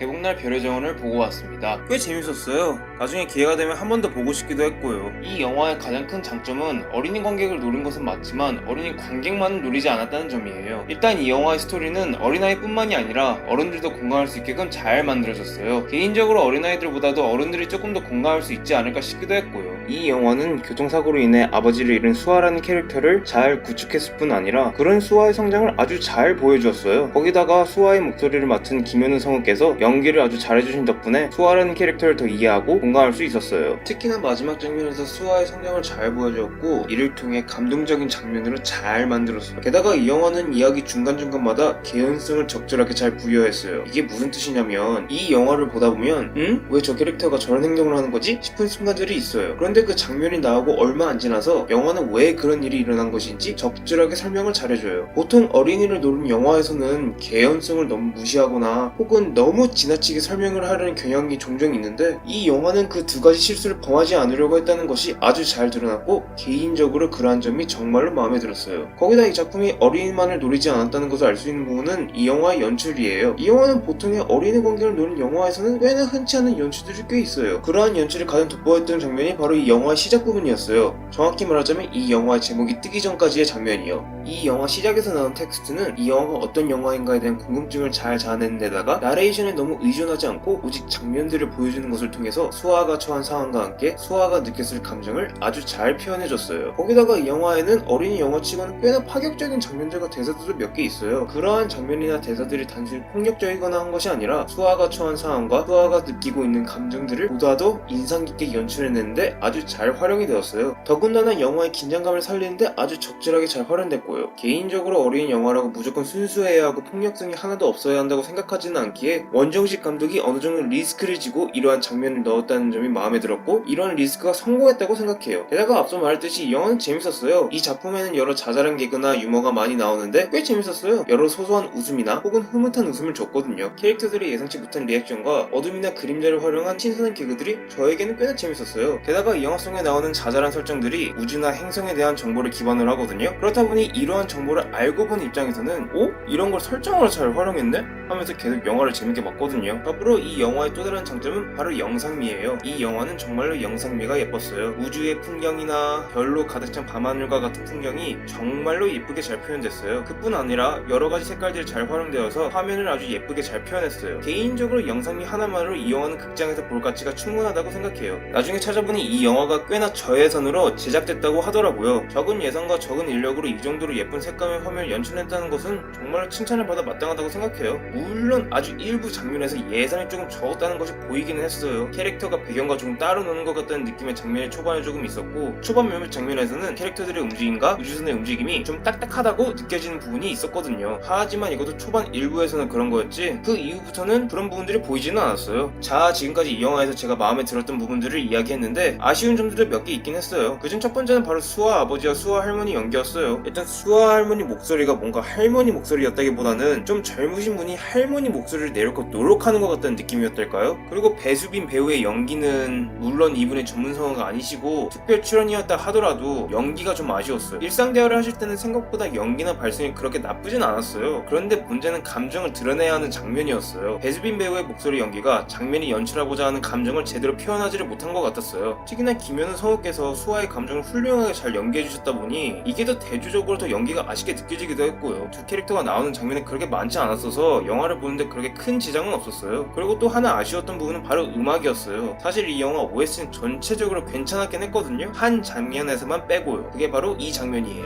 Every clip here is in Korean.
개봉날 별의 정원을 보고 왔습니다. 꽤 재밌었어요. 나중에 기회가 되면 한 번 더 보고 싶기도 했고요. 이 영화의 가장 큰 장점은 어린이 관객을 노린 것은 맞지만 어린이 관객만을 노리지 않았다는 점이에요. 일단 이 영화의 스토리는 어린아이뿐만이 아니라 어른들도 공감할 수 있게끔 잘 만들어졌어요. 개인적으로 어린아이들보다도 어른들이 조금 더 공감할 수 있지 않을까 싶기도 했고요. 이 영화는 교통사고로 인해 아버지를 잃은 수아라는 캐릭터를 잘 구축했을 뿐 아니라 그런 수아의 성장을 아주 잘 보여주었어요. 거기다가 수아의 목소리를 맡은 김현우 성우께서 연기를 아주 잘해주신 덕분에 수아라는 캐릭터를 더 이해하고 공감할 수 있었어요. 특히나 마지막 장면에서 수아의 성장을 잘 보여주었고 이를 통해 감동적인 장면으로 잘 만들었어요. 게다가 이 영화는 이야기 중간중간마다 개연성을 적절하게 잘 부여했어요. 이게 무슨 뜻이냐면 이 영화를 보다 보면 왜 저 캐릭터가 저런 행동을 하는 거지? 싶은 순간들이 있어요. 그런데 그 장면이 나오고 얼마 안 지나서 영화는 왜 그런 일이 일어난 것인지 적절하게 설명을 잘해줘요. 보통 어린이를 노린 영화에서는 개연성을 너무 무시하거나 혹은 너무 지나치게 설명을 하려는 경향이 종종 있는데 이 영화는 그 두 가지 실수를 범하지 않으려고 했다는 것이 아주 잘 드러났고 개인적으로 그러한 점이 정말로 마음에 들었어요. 거기다 이 작품이 어린이만을 노리지 않았다는 것을 알 수 있는 부분은 이 영화의 연출이에요. 이 영화는 보통의 어린이 관객을 노린 영화에서는 꽤나 흔치 않은 연출들이 꽤 있어요. 그러한 연출이 가장 돋보였던 장면이 바로 이 영화의 시작 부분이었어요. 정확히 말하자면 이 영화의 제목이 뜨기 전까지의 장면이요. 이 영화 시작에서 나온 텍스트는 이 영화가 어떤 영화인가에 대한 궁금증을 잘 자아내는 데다가 나레이션에 너무 의존하지 않고 오직 장면들을 보여주는 것을 통해서 수아가 처한 상황과 함께 수아가 느꼈을 감정을 아주 잘 표현해줬어요. 거기다가 이 영화에는 어린이 영화치고는 꽤나 파격적인 장면들과 대사들도 몇 개 있어요. 그러한 장면이나 대사들이 단순히 폭력적이거나 한 것이 아니라 수아가 처한 상황과 수아가 느끼고 있는 감정들을 보다도 인상 깊게 연출해내는데 아주 잘 활용이 되었어요. 더군다나 영화의 긴장감을 살리는데 아주 적절하게 잘 활용됐고요. 개인적으로 어린이 영화라고 무조건 순수해야 하고 폭력성이 하나도 없어야 한다고 생각하지는 않기에 원정식 감독이 어느 정도 리스크를 지고 이러한 장면을 넣었다는 점이 마음에 들었고 이러한 리스크가 성공했다고 생각해요. 게다가 앞서 말했듯이 이 영화는 재밌었어요. 이 작품에는 여러 자잘한 개그나 유머가 많이 나오는데 꽤 재밌었어요. 여러 소소한 웃음이나 혹은 흐뭇한 웃음을 줬거든요. 캐릭터들의 예상치 못한 리액션과 어둠이나 그림자를 활용한 신선한 개그들이 저에게는 꽤나 재밌었어요. 게다가 이 영화 속에 나오는 자잘한 설정들이 우주나 행성에 대한 정보를 기반으로 하거든요. 그렇다 보니 이러한 정보를 알고 본 입장에서는 오? 이런 걸 설정으로 잘 활용했네? 하면서 계속 영화를 재밌게 봤거든요. 더불어 이 영화의 또 다른 장점은 바로 영상미예요. 이 영화는 정말로 영상미가 예뻤어요. 우주의 풍경이나 별로 가득 찬 밤하늘과 같은 풍경이 정말로 예쁘게 잘 표현됐어요. 그뿐 아니라 여러가지 색깔들이 잘 활용되어서 화면을 아주 예쁘게 잘 표현했어요. 개인적으로 영상미 하나만으로 이 영화는 극장에서 볼 가치가 충분하다고 생각해요. 나중에 찾아보니 이 영화가 꽤나 저예산으로 제작됐다고 하더라고요. 적은 예산과 적은 인력으로 이 정도로 예쁜 색감의 화면을 연출했다는 것은 정말로 칭찬을 받아 마땅하다고 생각해요. 물론 아주 일부 장면에서 예산이 조금 적었다는 것이 보이기는 했어요. 캐릭터가 배경과 조금 따로 노는 것 같다는 느낌의 장면이 초반에 조금 있었고 초반 몇몇 장면에서는 캐릭터들의 움직임과 우주선의 움직임이 좀 딱딱하다고 느껴지는 부분이 있었거든요. 하지만 이것도 초반 일부에서는 그런 거였지 그 이후부터는 그런 부분들이 보이지는 않았어요. 자, 지금까지 이 영화에서 제가 마음에 들었던 부분들을 이야기했는데 아쉬운 점들도 몇 개 있긴 했어요. 그중 첫 번째는 바로 수아 아버지와 수아 할머니 연기였어요. 일단 수아 할머니 목소리가 뭔가 할머니 목소리였다기보다는 좀 젊으신 분이 할머니 목소리를 내려고 노력하는 것 같다는 느낌이었달까요? 그리고 배수빈 배우의 연기는 물론 이분의 전문 성우가 아니시고 특별 출연이었다 하더라도 연기가 좀 아쉬웠어요. 일상 대화를 하실 때는 생각보다 연기나 발성이 그렇게 나쁘진 않았어요. 그런데 문제는 감정을 드러내야 하는 장면이었어요. 배수빈 배우의 목소리 연기가 장면이 연출하고자 하는 감정을 제대로 표현하지를 못한 것 같았어요. 특히나 김현우 성우께서 수아의 감정을 훌륭하게 잘 연기해주셨다 보니 이게 더 대조적으로 더 연기가 아쉽게 느껴지기도 했고요. 두 캐릭터가 나오는 장면이 그렇게 많지 않았어서 영화를 보는데 그렇게 큰 지장은 없었어요. 그리고 또 하나 아쉬웠던 부분은 바로 음악이었어요. 사실 이 영화 OST는 전체적으로 괜찮았긴 했거든요. 한 장면에서만 빼고요. 그게 바로 이 장면이에요.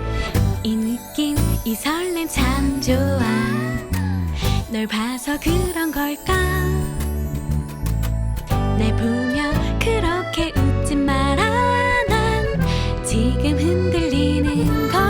이 느낌 이 설렘 참 좋아 널 봐서 그런 걸까 날 보며 그렇게 웃지 마라 난 지금 흔들리는 걸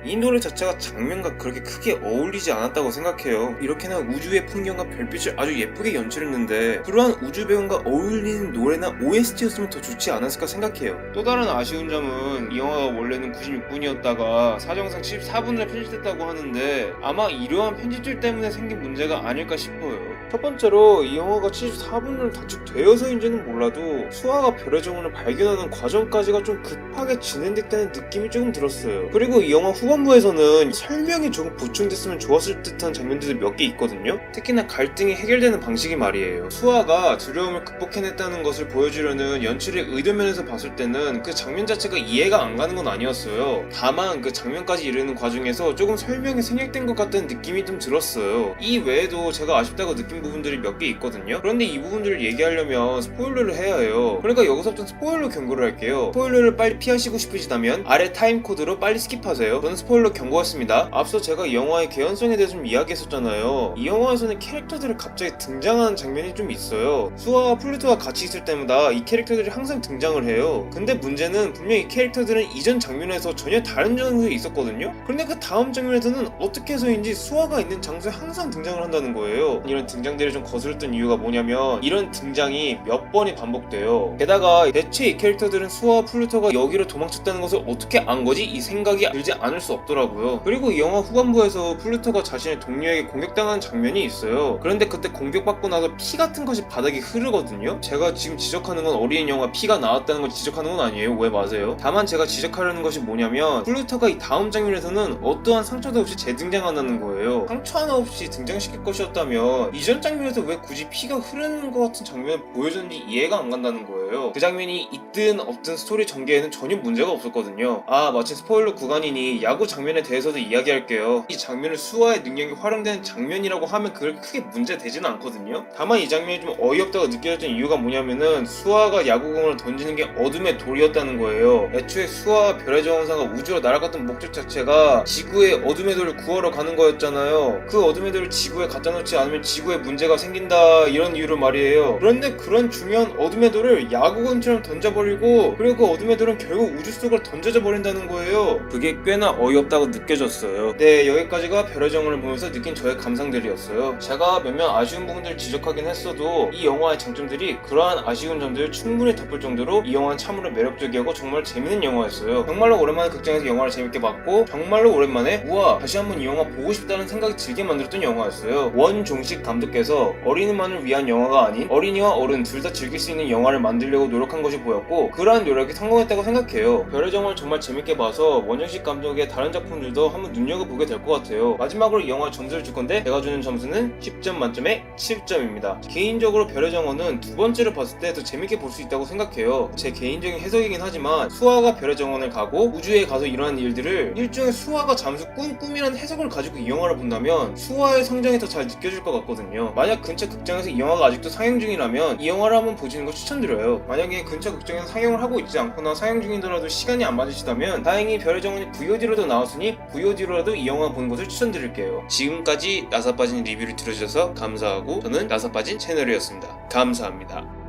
이 노래 자체가 장면과 그렇게 크게 어울리지 않았다고 생각해요. 이렇게나 우주의 풍경과 별빛을 아주 예쁘게 연출했는데 그러한 우주 배경과 어울리는 노래나 OST였으면 더 좋지 않았을까 생각해요. 또 다른 아쉬운 점은 이 영화가 원래는 96분이었다가 사정상 14분으로 편집됐다고 하는데 아마 이러한 편집질 때문에 생긴 문제가 아닐까 싶어요. 첫 번째로 이 영화가 74분으로 단축되어서인지는 몰라도 수아가 별의 정원을 발견하는 과정까지가 좀 급하게 진행됐다는 느낌이 조금 들었어요. 그리고 이 영화 후반부에서는 영화에서는 설명이 조금 보충됐으면 좋았을 듯한 장면들이 몇 개 있거든요. 특히나 갈등이 해결되는 방식이 말이에요. 수아가 두려움을 극복해냈다는 것을 보여주려는 연출의 의도면에서 봤을 때는 그 장면 자체가 이해가 안 가는 건 아니었어요. 다만 그 장면까지 이르는 과정에서 조금 설명이 생략된 것 같다는 느낌이 좀 들었어요. 이 외에도 제가 아쉽다고 느낀 부분들이 몇 개 있거든요. 그런데 이 부분들을 얘기하려면 스포일러를 해야 해요. 그러니까 여기서부터 스포일러 경고를 할게요. 스포일러를 빨리 피하시고 싶으시다면 아래 타임코드로 빨리 스킵하세요. 저는 스포일러 경고였습니다. 앞서 제가 이 영화의 개연성에 대해서 좀 이야기했었잖아요. 이 영화에서는 캐릭터들이 갑자기 등장하는 장면이 좀 있어요. 수아와 플루토가 같이 있을 때마다 이 캐릭터들이 항상 등장을 해요. 근데 문제는 분명히 이 캐릭터들은 이전 장면에서 전혀 다른 장소에 있었거든요. 그런데 그 다음 장면에서는 어떻게 해서인지 수아가 있는 장소에 항상 등장을 한다는 거예요. 이런 등장들이 좀 거슬렸던 이유가 뭐냐면 이런 등장이 몇 번이 반복돼요. 게다가 대체 이 캐릭터들은 수아와 플루토가 여기로 도망쳤다는 것을 어떻게 안 거지? 이 생각이 들지 않을 수 없더라고요. 그리고 이 영화 후반부에서 플루토가 자신의 동료에게 공격당하는 장면이 있어요. 그런데 그때 공격받고 나서 피 같은 것이 바닥에 흐르거든요. 제가 지금 지적하는 건 어린이 영화 피가 나왔다는 걸 지적하는 건 아니에요. 왜 맞아요? 다만 제가 지적하려는 것이 뭐냐면 플루토가 이 다음 장면에서는 어떠한 상처도 없이 재등장한다는 거예요. 상처 하나 없이 등장시킬 것이었다면 이전 장면에서 왜 굳이 피가 흐르는 것 같은 장면을 보여줬는지 이해가 안 간다는 거예요. 그 장면이 있든 없든 스토리 전개에는 전혀 문제가 없었거든요. 마침 스포일러 구간이니 야구 장면에 대해서도 이야기할게요. 이 장면을 수아의 능력이 활용되는 장면이라고 하면 그걸 크게 문제되지는 않거든요. 다만 이 장면이 좀 어이없다고 느껴졌던 이유가 뭐냐면은 수아가 야구공을 던지는 게 어둠의 돌이었다는 거예요. 애초에 수아와 별의 정원사가 우주로 날아갔던 목적 자체가 지구의 어둠의 돌을 구하러 가는 거였잖아요. 그 어둠의 돌을 지구에 갖다 놓지 않으면 지구에 문제가 생긴다 이런 이유로 말이에요. 그런데 그런 중요한 어둠의 돌을 야구공처럼 던져버리고 그리고 그 어둠의 돌은 결국 우주 속으로 던져져 버린다는 거예요. 그게 꽤나 어이없다고 느껴졌어요. 네, 여기까지가 별의 정원을 보면서 느낀 저의 감상들이었어요. 제가 몇몇 아쉬운 부분들을 지적하긴 했어도 이 영화의 장점들이 그러한 아쉬운 점들을 충분히 덮을 정도로 이 영화는 참으로 매력적이고 정말 재밌는 영화였어요. 정말로 오랜만에 극장에서 영화를 재밌게 봤고 정말로 오랜만에 우와 다시 한번 이 영화 보고 싶다는 생각이 들게 만들었던 영화였어요. 원종식 감독께서 어린이만을 위한 영화가 아닌 어린이와 어른 둘 다 즐길 수 있는 영화를 만들려고 노력한 것이 보였고 그러한 노력이 성공했다고 생각해요. 별의 정원을 정말 재밌게 봐서 원종식 감독의 다른 작품들도 한번 눈여겨보게 될 것 같아요. 마지막으로 이 영화에 점수를 줄 건데 제가 주는 점수는 10점 만점에 7점입니다. 개인적으로 별의 정원은 두 번째로 봤을 때 더 재밌게 볼 수 있다고 생각해요. 제 개인적인 해석이긴 하지만 수아가 별의 정원을 가고 우주에 가서 일어나는 일들을 일종의 수아가 잠수 꾼 꿈이라는 해석을 가지고 이 영화를 본다면 수아의 성장이 더 잘 느껴질 것 같거든요. 만약 근처 극장에서 이 영화가 아직도 상영 중이라면 이 영화를 한번 보시는 걸 추천드려요. 만약에 근처 극장에서 상영을 하고 있지 않거나 상영 중이더라도 시간이 안 맞으시다면 다행히 별의 정원이 VOD로도 나왔으니 VOD로라도 이 영화 보는 것을 추천드릴게요. 지금까지 나사 빠진 리뷰를 들어주셔서 감사하고 저는 나사 빠진 채널이었습니다. 감사합니다.